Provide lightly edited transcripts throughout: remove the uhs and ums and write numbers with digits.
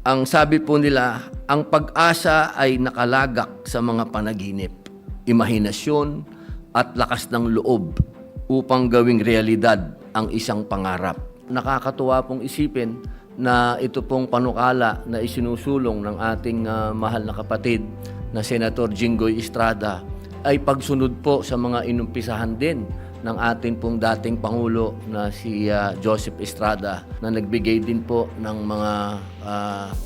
Ang sabi po nila, ang pag-asa ay nakalagak sa mga panaginip, imahinasyon at lakas ng loob upang gawing realidad ang isang pangarap. Nakakatuwa pong isipin na ito pong panukala na isinusulong ng ating mahal na kapatid na Senator Jinggoy Estrada ay pagsunod po sa mga inumpisahan din ng ating pong dating Pangulo na si Joseph Estrada na nagbigay din po ng mga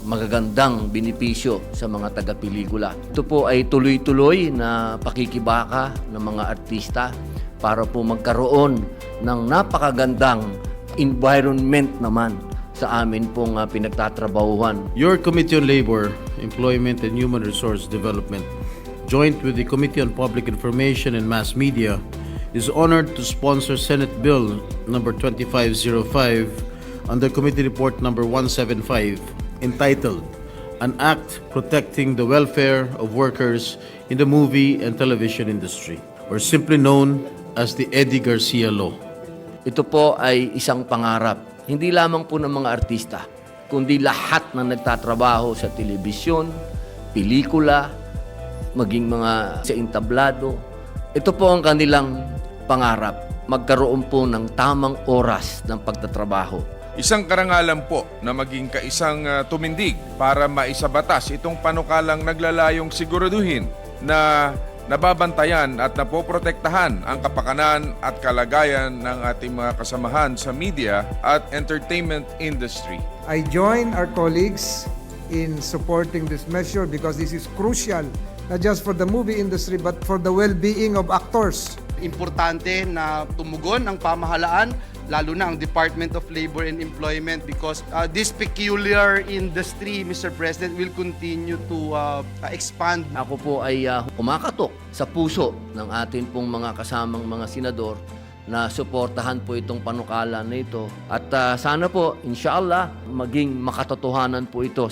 magagandang benepisyo sa mga taga-pelikula. Ito po ay tuloy-tuloy na pakikibaka ng mga artista para po magkaroon ng napakagandang environment naman sa amin pong pinagtatrabahuhan. Your Committee on Labor, Employment and Human Resource Development, joint with the Committee on Public Information and Mass Media, is honored to sponsor Senate Bill number 2505 under Committee Report number 175 entitled An Act Protecting the Welfare of Workers in the Movie and Television Industry, or simply known as the Eddie Garcia Law. Ito po ay isang pangarap, hindi lamang po ng mga artista, kundi lahat na nagtatrabaho sa telebisyon, pelikula, maging mga sa entablado. Ito po ang kanilang pangarap, magkaroon po ng tamang oras ng pagtatrabaho. Isang karangalan po na maging kaisang tumindig para maisabatas itong panukalang naglalayong siguraduhin na nababantayan at napoprotektahan ang kapakanan at kalagayan ng ating mga kasamahan sa media at entertainment industry. I join our colleagues in supporting this measure because this is crucial, not just for the movie industry but for the well-being of actors. Importante na tumugon ang pamahalaan, lalo na ang Department of Labor and Employment because this peculiar industry, Mr. President, will continue to expand. Ako po ay kumakatok sa puso ng atin pong mga kasamang mga senador na suportahan po itong panukala na ito. At sana po, inshallah, maging makatotohanan po ito.